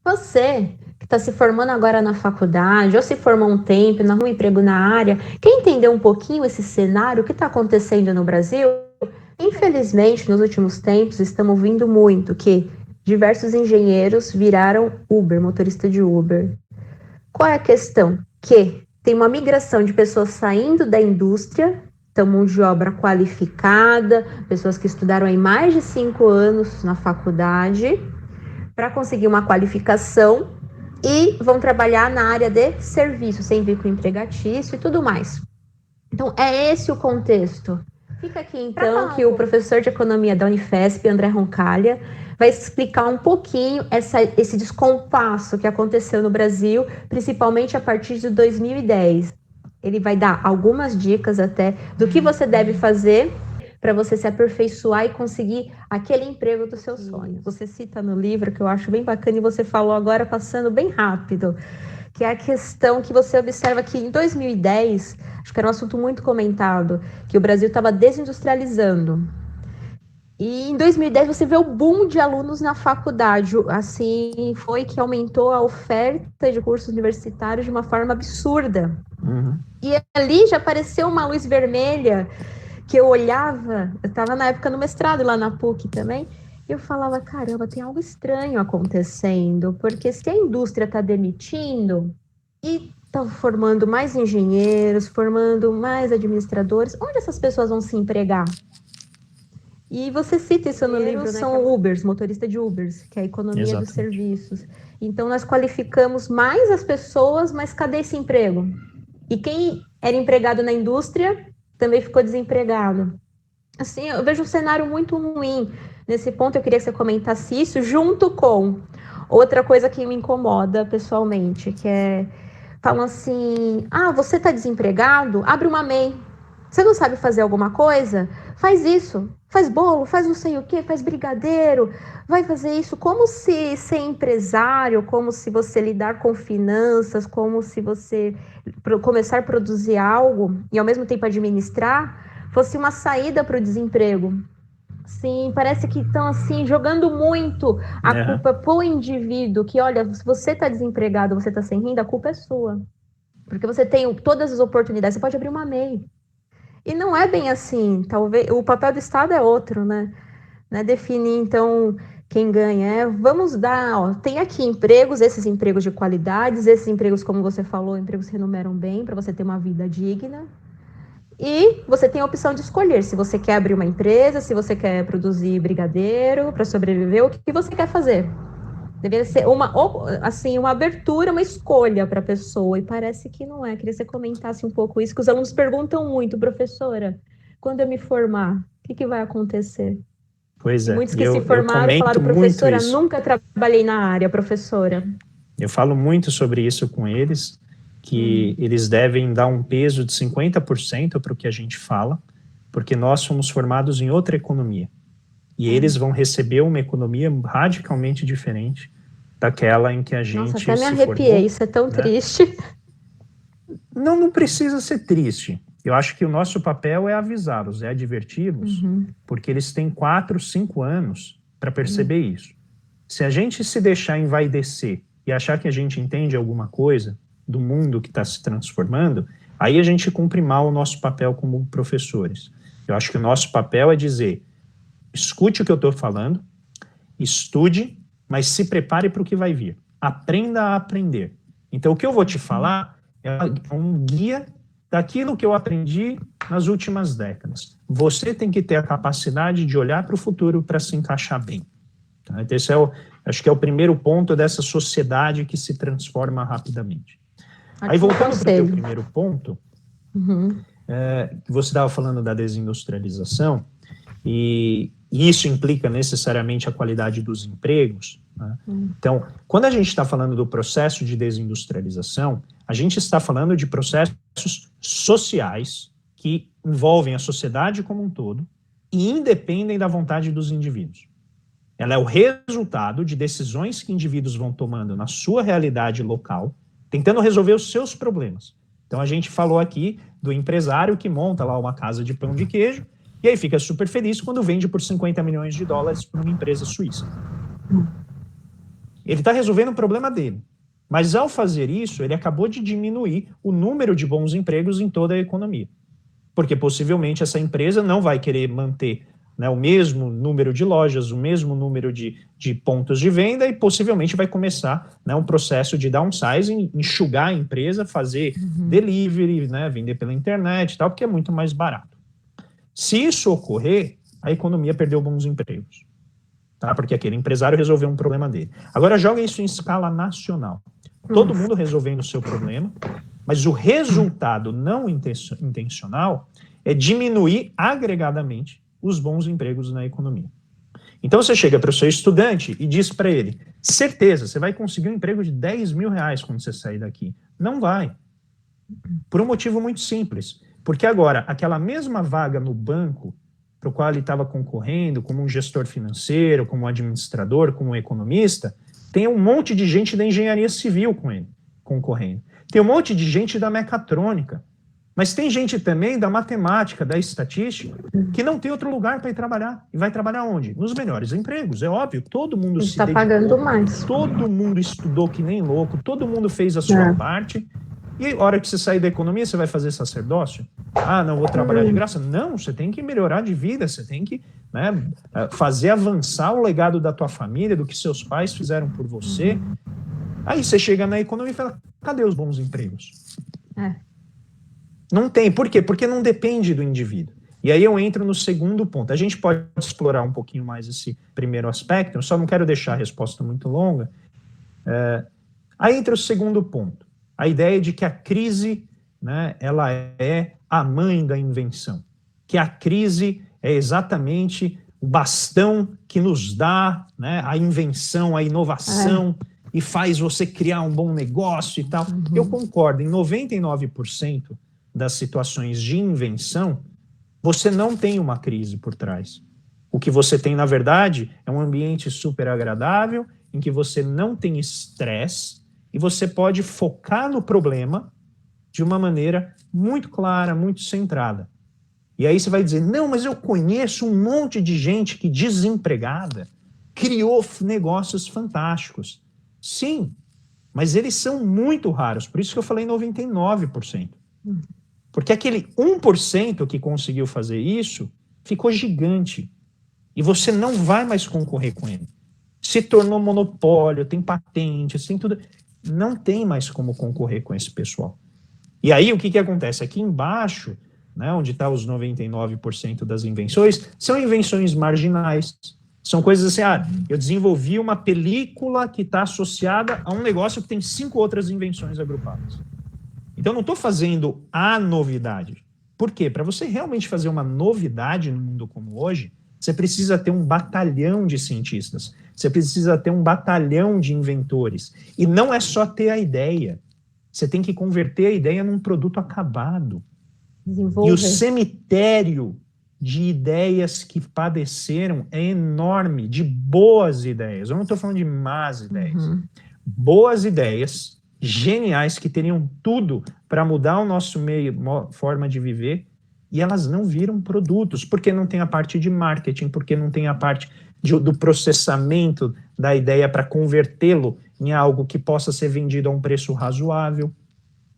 Você que está se formando agora na faculdade, ou se formou um tempo, não arruma emprego na área, quer entender um pouquinho esse cenário, o que está acontecendo no Brasil? Infelizmente, nos últimos tempos, estamos ouvindo muito que diversos engenheiros viraram Uber, motorista de Uber. Qual é a questão? Que tem uma migração de pessoas saindo da indústria, então mão de obra qualificada, pessoas que estudaram aí mais de 5 anos na faculdade, para conseguir uma qualificação e vão trabalhar na área de serviço, sem vínculo empregatício e tudo mais. Então, é esse o contexto. Fica aqui, então, que o professor de economia da Unifesp, André Roncalha, vai explicar um pouquinho esse descompasso que aconteceu no Brasil, principalmente a partir de 2010. Ele vai dar algumas dicas até do que você deve fazer para você se aperfeiçoar e conseguir aquele emprego dos seus sonhos. Você cita no livro, que eu acho bem bacana, e você falou agora passando bem rápido, que é a questão que você observa que em 2010, acho que era um assunto muito comentado, que o Brasil estava desindustrializando. E em 2010 você vê o boom de alunos na faculdade, assim, foi que aumentou a oferta de cursos universitários de uma forma absurda. E ali já apareceu uma luz vermelha, que eu olhava, eu estava na época no mestrado lá na PUC também, e eu falava, caramba, tem algo estranho acontecendo, porque se a indústria está demitindo e está formando mais engenheiros, formando mais administradores, onde essas pessoas vão se empregar? E você cita isso no livro, né? São Ubers, motorista de Ubers, que é a economia dos serviços. Então, nós qualificamos mais as pessoas, mas cadê esse emprego? E quem era empregado na indústria também ficou desempregado. Assim, eu vejo um cenário muito ruim. Nesse ponto, eu queria que você comentasse isso, junto com outra coisa que me incomoda pessoalmente, que é, falam assim, você está desempregado? Abre uma MEI. Você não sabe fazer alguma coisa? Faz isso. Faz bolo, faz não sei o quê, faz brigadeiro. Vai fazer isso como se ser empresário, como se você lidar com finanças, como se você começar a produzir algo e ao mesmo tempo administrar, fosse uma saída para o desemprego. Sim, parece que estão assim jogando muito a culpa pro indivíduo, que olha, se você está desempregado, você está sem renda, a culpa é sua. Porque você tem todas as oportunidades, você pode abrir uma MEI. E não é bem assim, talvez o papel do Estado é outro, né? Definir, então, quem ganha. Vamos dar, tem aqui empregos, esses empregos de qualidades, esses empregos, como você falou, empregos que remuneram bem, para você ter uma vida digna. E você tem a opção de escolher se você quer abrir uma empresa, se você quer produzir brigadeiro para sobreviver, o que você quer fazer. Deveria ser uma abertura, uma escolha para a pessoa, e parece que não é. Queria que você comentasse um pouco isso, que os alunos perguntam muito, professora, quando eu me formar, o que vai acontecer? Pois é. Muitos que se formaram falaram, professora, nunca trabalhei na área, professora. Eu falo muito sobre isso com eles, que eles devem dar um peso de 50% para o que a gente fala, porque nós fomos formados em outra economia. E eles vão receber uma economia radicalmente diferente daquela em que a gente se formou. Nossa, até me arrepiei, isso é tão triste. Não precisa ser triste. Eu acho que o nosso papel é avisá-los, é adverti-los, porque eles têm 4, 5 anos para perceber isso. Se a gente se deixar envaidecer e achar que a gente entende alguma coisa do mundo que está se transformando, aí a gente cumpre mal o nosso papel como professores. Eu acho que o nosso papel é dizer, escute o que eu estou falando, estude, mas se prepare para o que vai vir. Aprenda a aprender. Então, o que eu vou te falar é um guia daquilo que eu aprendi nas últimas décadas. Você tem que ter a capacidade de olhar para o futuro para se encaixar bem. Tá? Então, esse acho que é o primeiro ponto dessa sociedade que se transforma rapidamente. Aí, voltando para o teu primeiro ponto, que você estava falando da desindustrialização, e isso implica necessariamente a qualidade dos empregos. Né? Então, quando a gente está falando do processo de desindustrialização, a gente está falando de processos sociais que envolvem a sociedade como um todo e independem da vontade dos indivíduos. Ela é o resultado de decisões que indivíduos vão tomando na sua realidade local, tentando resolver os seus problemas. Então, a gente falou aqui do empresário que monta lá uma casa de pão de queijo e aí fica super feliz quando vende por 50 milhões de dólares para uma empresa suíça. Ele está resolvendo o problema dele. Mas ao fazer isso, ele acabou de diminuir o número de bons empregos em toda a economia. Porque possivelmente essa empresa não vai querer manter, né, o mesmo número de lojas, o mesmo número de pontos de venda, e possivelmente vai começar, né, um processo de downsizing, enxugar a empresa, fazer delivery, né, vender pela internet e tal, porque é muito mais barato. Se isso ocorrer, a economia perdeu bons empregos. Tá? Porque aquele empresário resolveu um problema dele. Agora joga isso em escala nacional. Todo mundo resolvendo o seu problema, mas o resultado não intencional é diminuir agregadamente os bons empregos na economia. Então você chega para o seu estudante e diz para ele, certeza, você vai conseguir um emprego de 10 mil reais quando você sair daqui. Não vai. Por um motivo muito simples. Porque agora, aquela mesma vaga no banco, para o qual ele estava concorrendo, como um gestor financeiro, como um administrador, como um economista, tem um monte de gente da engenharia civil com ele, concorrendo. Tem um monte de gente da mecatrônica. Mas tem gente também da matemática, da estatística, que não tem outro lugar para ir trabalhar. E vai trabalhar onde? Nos melhores empregos, é óbvio. Todo mundo se dedicou, pagando mais. Todo mundo estudou que nem louco, todo mundo fez a sua parte. E a hora que você sair da economia, você vai fazer sacerdócio? Ah, não vou trabalhar de graça? Não, você tem que melhorar de vida, você tem que, né, fazer avançar o legado da tua família, do que seus pais fizeram por você. Aí você chega na economia e fala, cadê os bons empregos? Não tem. Por quê? Porque não depende do indivíduo. E aí eu entro no segundo ponto. A gente pode explorar um pouquinho mais esse primeiro aspecto, eu só não quero deixar a resposta muito longa. Aí entra o segundo ponto. A ideia de que a crise, né, ela é a mãe da invenção. Que a crise é exatamente o bastão que nos dá, né, a invenção, a inovação, e faz você criar um bom negócio e tal. Eu concordo, em 99% das situações de invenção, você não tem uma crise por trás. O que você tem, na verdade, é um ambiente super agradável, em que você não tem estresse, e você pode focar no problema de uma maneira muito clara, muito centrada. E aí você vai dizer, não, mas eu conheço um monte de gente que, desempregada, criou negócios fantásticos. Sim, mas eles são muito raros, por isso que eu falei 99%. Porque aquele 1% que conseguiu fazer isso, ficou gigante. E você não vai mais concorrer com ele. Se tornou monopólio, tem patente, tem tudo. Não tem mais como concorrer com esse pessoal. E aí o que acontece? Aqui embaixo, né, onde está os 99% das invenções, são invenções marginais. São coisas assim, eu desenvolvi uma película que está associada a um negócio que tem 5 outras invenções agrupadas. Então eu não estou fazendo a novidade. Por quê? Para você realmente fazer uma novidade no mundo como hoje, você precisa ter um batalhão de cientistas, você precisa ter um batalhão de inventores. E não é só ter a ideia. Você tem que converter a ideia num produto acabado. E o cemitério de ideias que padeceram é enorme, de boas ideias. Eu não estou falando de más ideias. Boas ideias, geniais, que teriam tudo para mudar o nosso meio, forma de viver, e elas não viram produtos, porque não tem a parte de marketing, porque não tem a parte do processamento da ideia para convertê-lo em algo que possa ser vendido a um preço razoável.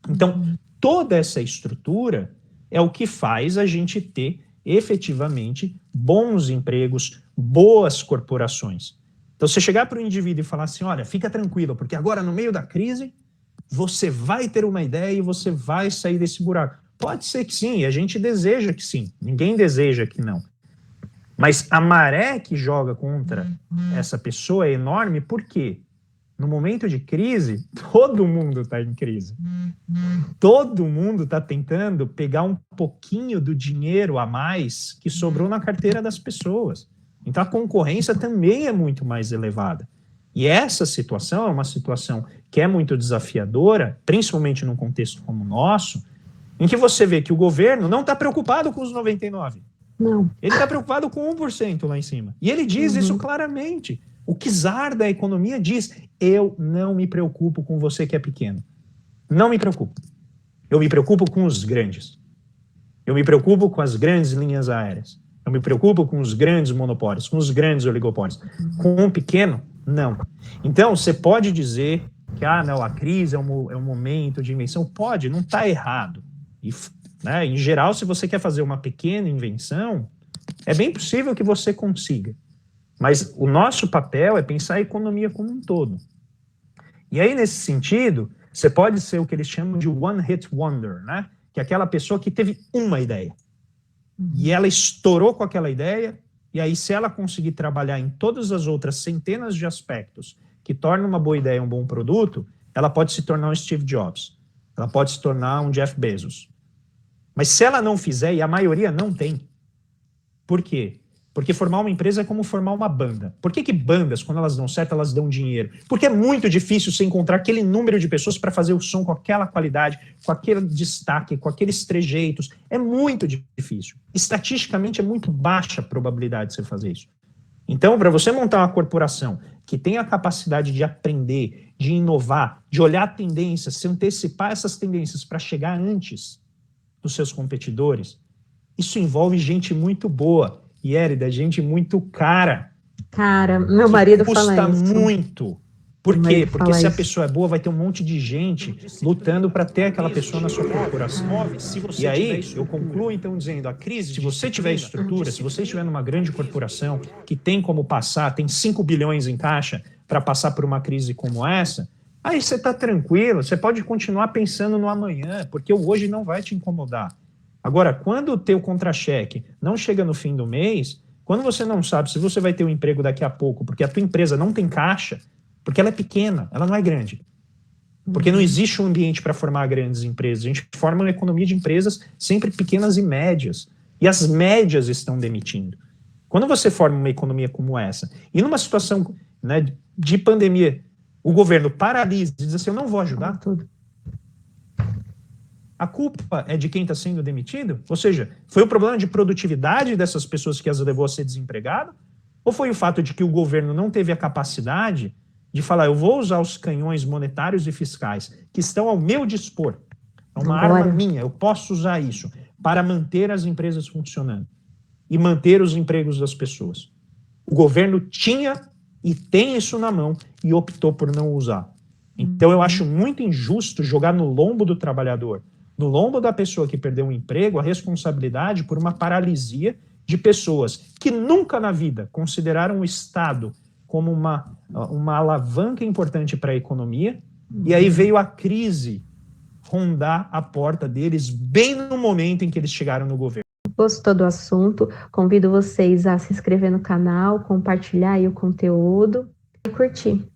Então, toda essa estrutura é o que faz a gente ter, efetivamente, bons empregos, boas corporações. Então, você chegar para o indivíduo e falar assim, olha, fica tranquilo, porque agora, no meio da crise, você vai ter uma ideia e você vai sair desse buraco. Pode ser que sim, e a gente deseja que sim. Ninguém deseja que não. Mas a maré que joga contra essa pessoa é enorme, porque no momento de crise, todo mundo está em crise. Todo mundo está tentando pegar um pouquinho do dinheiro a mais que sobrou na carteira das pessoas. Então a concorrência também é muito mais elevada. E essa situação é uma situação que é muito desafiadora, principalmente num contexto como o nosso, em que você vê que o governo não está preocupado com os 99%. Não. Ele está preocupado com 1% lá em cima. E ele diz isso claramente. O czar da economia diz, eu não me preocupo com você que é pequeno. Não me preocupo. Eu me preocupo com os grandes. Eu me preocupo com as grandes linhas aéreas. Eu me preocupo com os grandes monopólios, com os grandes oligopólios. Com um pequeno, Não. Então, você pode dizer que não, a crise é um momento de invenção. Pode, não está errado. E, né, em geral, se você quer fazer uma pequena invenção, é bem possível que você consiga. Mas o nosso papel é pensar a economia como um todo. E aí, nesse sentido, você pode ser o que eles chamam de one hit wonder, né? Que é aquela pessoa que teve uma ideia. E ela estourou com aquela ideia, e aí se ela conseguir trabalhar em todas as outras centenas de aspectos que tornam uma boa ideia um bom produto, ela pode se tornar um Steve Jobs, ela pode se tornar um Jeff Bezos. Mas se ela não fizer, e a maioria não tem, por quê? Porque formar uma empresa é como formar uma banda. Por que bandas, quando elas dão certo, elas dão dinheiro? Porque é muito difícil você encontrar aquele número de pessoas para fazer o som com aquela qualidade, com aquele destaque, com aqueles trejeitos. É muito difícil. Estatisticamente, é muito baixa a probabilidade de você fazer isso. Então, para você montar uma corporação que tem a capacidade de aprender, de inovar, de olhar tendências, se antecipar essas tendências para chegar antes dos seus competidores, isso envolve gente muito boa. E, Érida, gente muito cara. Cara, meu marido fala isso. Custa muito. Por quê? Porque se a pessoa é boa, vai ter um monte de gente lutando para ter aquela pessoa na sua corporação. E aí, eu concluo então dizendo, a crise, se você tiver estrutura, se você estiver numa grande corporação que tem como passar, tem 5 bilhões em caixa para passar por uma crise como essa, aí você está tranquilo, você pode continuar pensando no amanhã, porque o hoje não vai te incomodar. Agora, quando o teu contra-cheque não chega no fim do mês, quando você não sabe se você vai ter um emprego daqui a pouco, porque a tua empresa não tem caixa, porque ela é pequena, ela não é grande. Porque não existe um ambiente para formar grandes empresas. A gente forma uma economia de empresas sempre pequenas e médias. E as médias estão demitindo. Quando você forma uma economia como essa, e numa situação, né, de pandemia, o governo paralisa e diz assim, eu não vou ajudar tudo. A culpa é de quem está sendo demitido? Ou seja, foi o problema de produtividade dessas pessoas que as levou a ser desempregado? Ou foi o fato de que o governo não teve a capacidade de falar, eu vou usar os canhões monetários e fiscais que estão ao meu dispor, é uma arma minha, eu posso usar isso para manter as empresas funcionando e manter os empregos das pessoas. O governo tinha e tem isso na mão e optou por não usar. Então eu acho muito injusto jogar no lombo do trabalhador, no lombo da pessoa que perdeu um emprego, a responsabilidade por uma paralisia de pessoas que nunca na vida consideraram o Estado como uma alavanca importante para a economia, e aí veio a crise rondar a porta deles bem no momento em que eles chegaram no governo. Gostou do assunto? Convido vocês a se inscrever no canal, compartilhar aí o conteúdo e curtir.